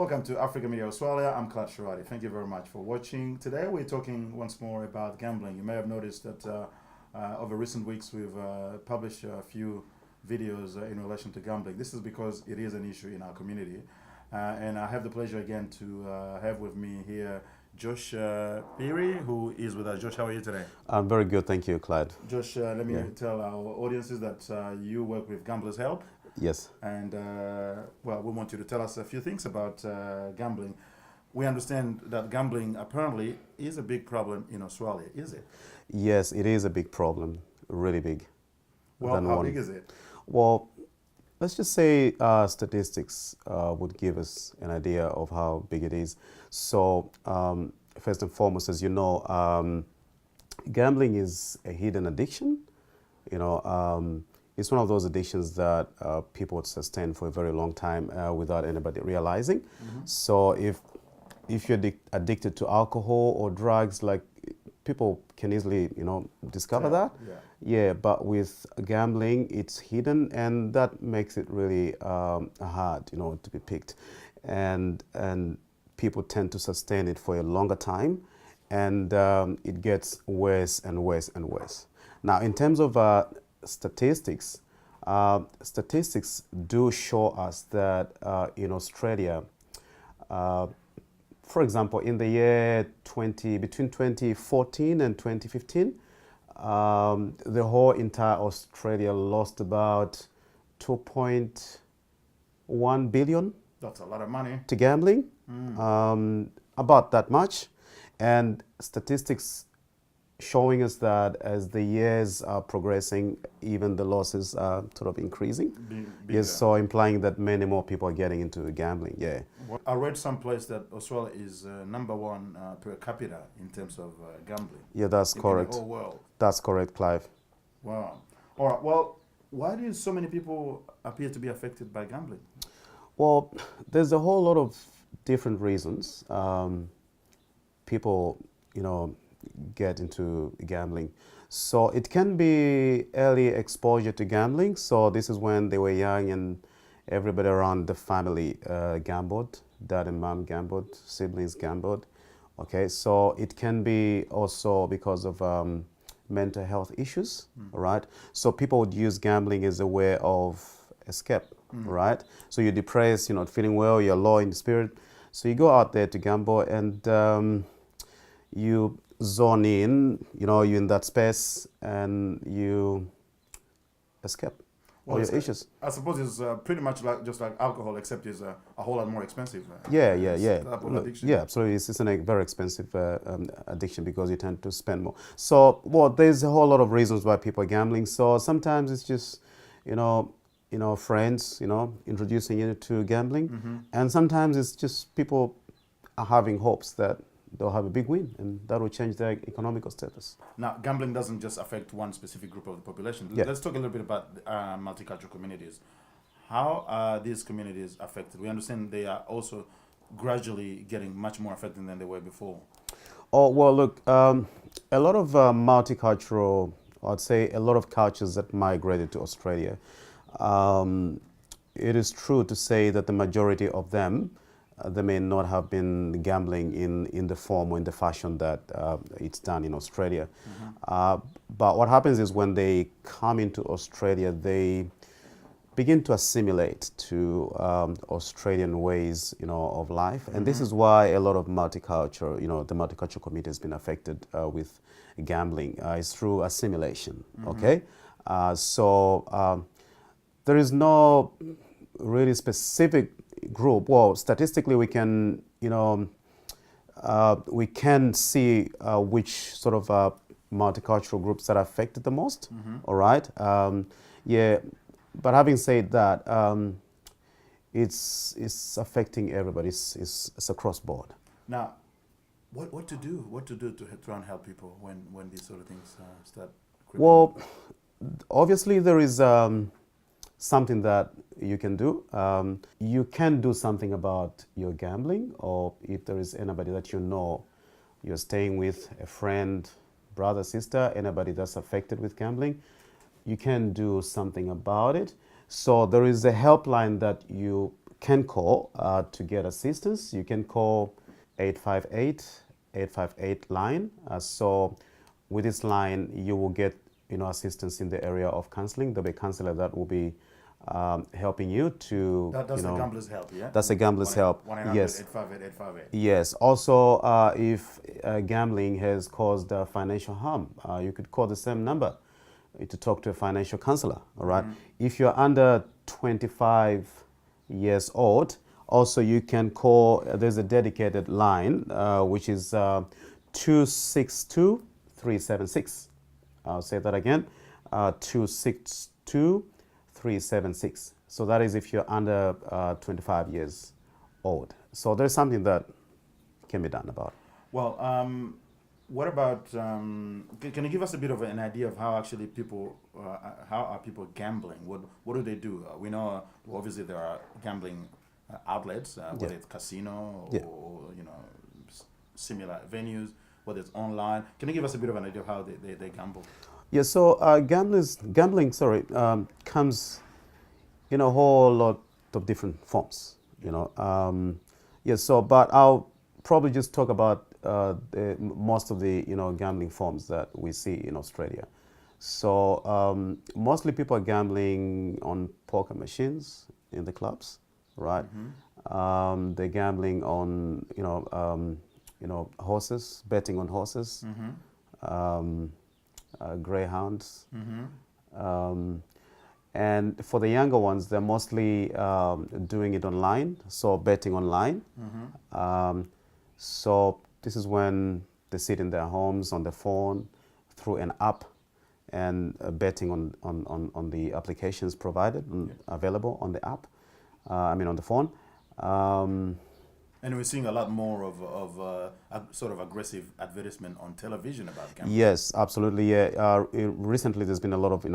Welcome to Africa Media Australia. I'm Claude Sharadi. Thank you very much for watching. Today we're talking once more about gambling. You may have noticed that over recent weeks we've published a few videos in relation to gambling. This is because it is an issue in our community. And I have the pleasure again to have with me here Josh Peary, who is with us. Josh, how are you today? I'm very good, thank you, Clyde. Josh, let me tell our audiences that you work with Gamblers Help. Yes. And, well, we want you to tell us a few things about gambling. We understand that gambling apparently is a big problem in Australia, is it? Yes, it is a big problem, really big. Well, how big is it? Well, let's just say statistics would give us an idea of how big it is. So, first and foremost, as you know, gambling is a hidden addiction. You know, it's one of those addictions that people would sustain for a very long time without anybody realizing. So if you're addicted to alcohol or drugs, like people can easily, discover that. Yeah, but with gambling, it's hidden, and that makes it really hard, to be picked. And people tend to sustain it for a longer time, and it gets worse and worse and worse. Now, in terms of statistics, statistics do show us that in Australia, for example, in the year between 2014 and 2015, the whole entire Australia lost about 2.1 billion. That's a lot of money. To gambling, about that much. And statistics showing us that as the years are progressing, even the losses are sort of increasing. Yes, so implying that many more people are getting into gambling, yeah. Well, I read someplace that Australia is number one per capita in terms of gambling. Yeah, that's correct. In the whole world. That's correct, Clive. Wow. All right, well, why do so many people appear to be affected by gambling? Well, there's a whole lot of different reasons people, get into gambling. So it can be early exposure to gambling. So this is when they were young and everybody around the family gambled. Dad and mom gambled, siblings gambled. Okay, so it can be also because of mental health issues, right? So people would use gambling as a way of escape, right? So you're depressed, you're not feeling well, you're low in spirit. So you go out there to gamble and you zone in, you're in that space and you escape all your issues. I suppose it's pretty much just like alcohol, except it's a whole lot more expensive. Yeah. Addiction. Yeah, absolutely. It's a very expensive addiction because you tend to spend more. So, well, there's a whole lot of reasons why people are gambling. So sometimes it's just, friends, introducing you to gambling. And sometimes it's just people are having hopes that they'll have a big win and that will change their economical status. Now, gambling doesn't just affect one specific group of the population. Yeah. Let's talk a little bit about multicultural communities. How are these communities affected? We understand they are also gradually getting much more affected than they were before. Oh, well, look, a lot of multicultural, I'd say a lot of cultures that migrated to Australia, it is true to say that the majority of them, they may not have been gambling in the form or in the fashion that it's done in Australia. But what happens is when they come into Australia, they begin to assimilate to Australian ways, of life. And this is why a lot of multicultural, the multicultural community has been affected with gambling. It's through assimilation, okay? So there is no really specific group. Well, statistically, we can, we can see which sort of multicultural groups that are affected the most. All right. Yeah. But having said that, it's affecting everybody. It's across board. Now, what to do? What to do to try and help people when these sort of things start creeping Well, up? obviously there is something that you can do. You can do something about your gambling, or if there is anybody that you're staying with, a friend, brother, sister, anybody that's affected with gambling, you can do something about it. So there is a helpline that you can call to get assistance. You can call 858 line. So with this line, you will get assistance in the area of counseling. There'll be a counselor that will be helping you to That's a gambler's help, yeah? That's a gambler's help. 1-800-858-858. Yes. Yes. Also, if gambling has caused financial harm, you could call the same number to talk to a financial counselor. All right. If you're under 25 years old, also you can call. There's a dedicated line which is 262-376. I'll say that again. 262-376. So that is if you're under 25 years old. So there's something that can be done about it. Well, what about, can you give us a bit of an idea of how actually people, how are people gambling? What do they do? We know, obviously, there are gambling outlets, whether it's casino or, similar venues, whether it's online. Can you give us a bit of an idea of how they gamble? Yeah, so gambling comes in a whole lot of different forms, but I'll probably just talk about most of the gambling forms that we see in Australia. So mostly people are gambling on poker machines in the clubs, right? They're gambling on horses, betting on horses, greyhounds, and for the younger ones, they're mostly doing it online, so betting online. So this is when they sit in their homes on the phone through an app and betting on the applications provided available on the app. On the phone. And we're seeing a lot more of sort of aggressive advertisement on television about gambling. Yes, absolutely. Yeah. Recently, there's been a lot of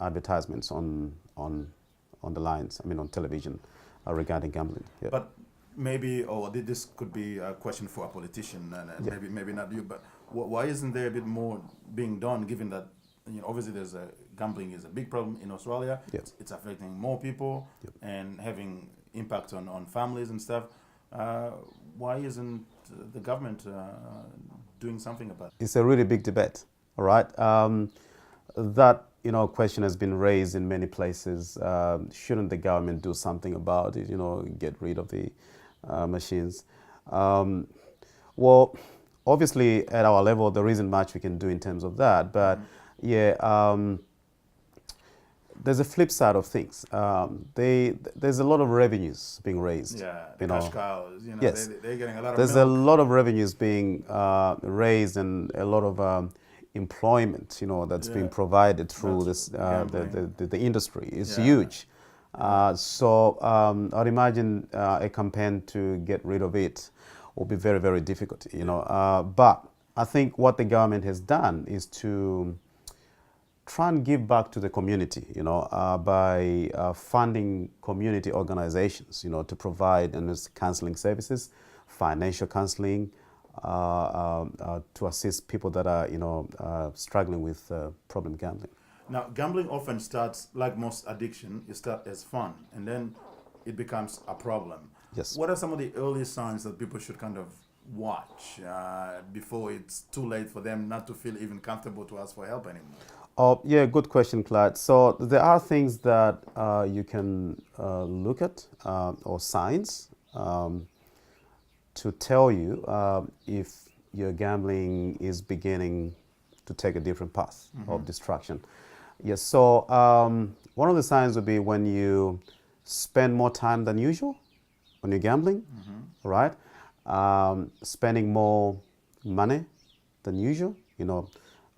advertisements on the lines. On television regarding gambling. Yeah. But maybe, this could be a question for a politician, and maybe not you. But why isn't there a bit more being done? Given that obviously gambling is a big problem in Australia. Yep. It's affecting more people and having impact on families and stuff. Why isn't the government doing something about it? It's a really big debate, all right? That question has been raised in many places. Shouldn't the government do something about it, get rid of the machines? Well, obviously at our level there isn't much we can do in terms of that, but there's a flip side of things. There's a lot of revenues being raised. Yeah, cash cows. Yes. They're getting a lot of There's milk. a lot of revenues being raised and a lot of employment, that's being provided through the industry. It's huge. So I'd imagine a campaign to get rid of it will be very, very difficult. But I think what the government has done is to try and give back to the community, by funding community organizations, to provide counseling services, financial counseling, to assist people that are, struggling with problem gambling. Now, gambling often starts, like most addiction, it starts as fun, and then it becomes a problem. Yes. What are some of the early signs that people should kind of watch before it's too late for them not to feel even comfortable to ask for help anymore? Oh, yeah, good question, Clyde. So there are things that you can look at, or signs, to tell you if your gambling is beginning to take a different path of distraction. Yes, so one of the signs would be when you spend more time than usual when you're gambling, right? Spending more money than usual,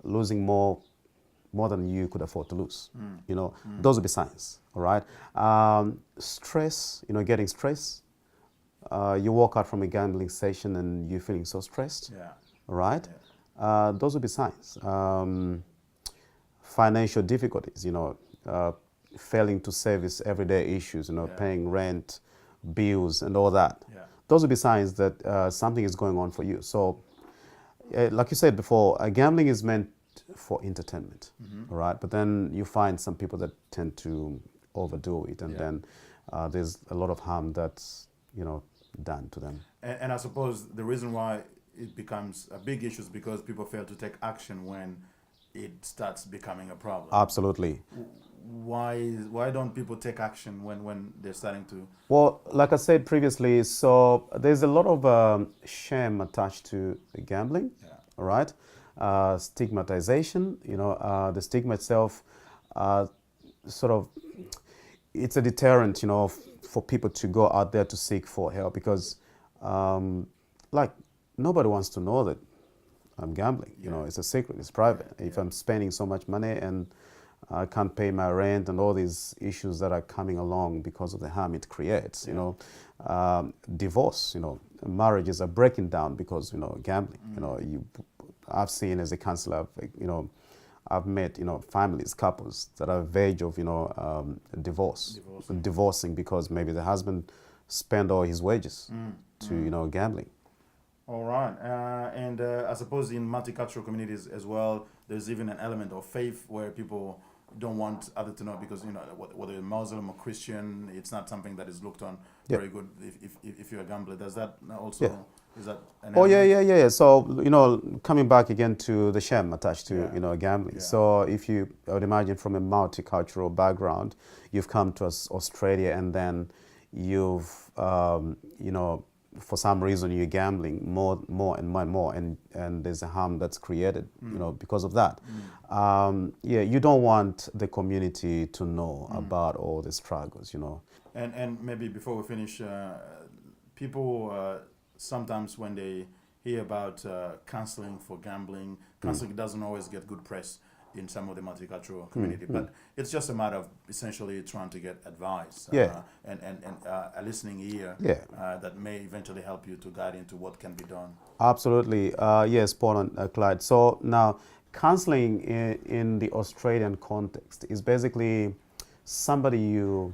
losing more than you could afford to lose. Those would be signs, all right? Stress, getting stressed. You walk out from a gambling session and you're feeling so stressed, right? Yeah. Those would be signs. Financial difficulties, failing to service everyday issues, paying rent, bills, and all that. Yeah. Those would be signs that something is going on for you. So, like you said before, gambling is meant for entertainment, all right? But then you find some people that tend to overdo it, and then there's a lot of harm that's done to them. And I suppose the reason why it becomes a big issue is because people fail to take action when it starts becoming a problem. Absolutely. Why don't people take action when they're starting to? Well, like I said previously, so there's a lot of shame attached to gambling. Yeah. All right, stigmatization. The stigma itself, sort of, it's a deterrent. For people to go out there to seek for help because, like, nobody wants to know that I'm gambling. It's a secret. It's private. If I'm spending so much money and I can't pay my rent and all these issues that are coming along because of the harm it creates. Divorce. Marriages are breaking down because gambling. I've seen as a counselor. I've met families, couples that are verge of divorcing because maybe the husband spent all his wages to gambling. All right, and I suppose in multicultural communities as well, there's even an element of faith where people don't want others to know because whether you're Muslim or Christian, it's not something that is looked on very good if you're a gambler. Does that also? Yeah. Is that an Oh element? yeah. So coming back again to the shame attached to gambling. Yeah. So if I would imagine from a multicultural background, you've come to Australia and then you've for some reason you're gambling more and more and there's a harm that's created because of that. You don't want the community to know about all the struggles. And maybe before we finish, people sometimes when they hear about counseling for gambling, counseling doesn't always get good press in some of the multicultural community, but it's just a matter of essentially trying to get advice and a listening ear that may eventually help you to guide into what can be done. Absolutely. Yes, Paul and Clyde. So now, counseling in the Australian context is basically somebody you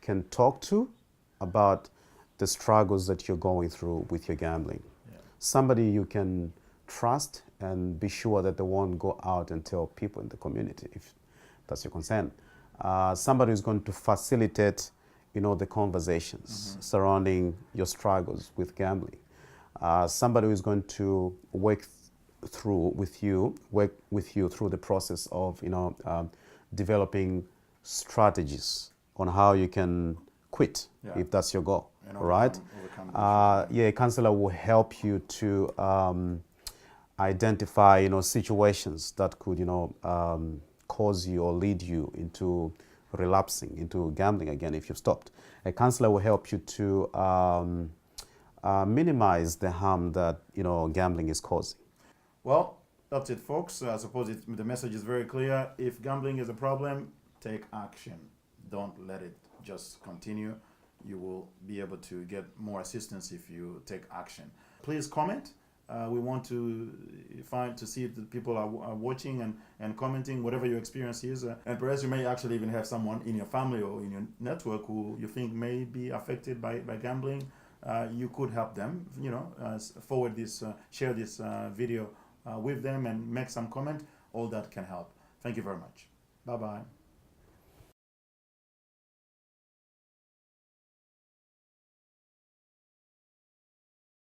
can talk to about the struggles that you're going through with your gambling. Yeah. Somebody you can trust and be sure that they won't go out and tell people in the community if that's your concern. Somebody who's going to facilitate, the conversations surrounding your struggles with gambling. Somebody who's going to work with you through the process of, developing strategies on how you can quit if that's your goal. Right? A counselor will help you to identify, situations that could, cause you or lead you into relapsing, into gambling again if you've stopped. A counselor will help you to minimize the harm that, gambling is causing. Well, that's it, folks. I suppose the message is very clear. If gambling is a problem, take action. Don't let it just continue. You will be able to get more assistance if you take action. Please comment. We want to see if the people are watching and commenting, whatever your experience is. And perhaps you may actually even have someone in your family or in your network who you think may be affected by gambling. You could help them, forward this, share this video with them and make some comment. All that can help. Thank you very much. Bye-bye.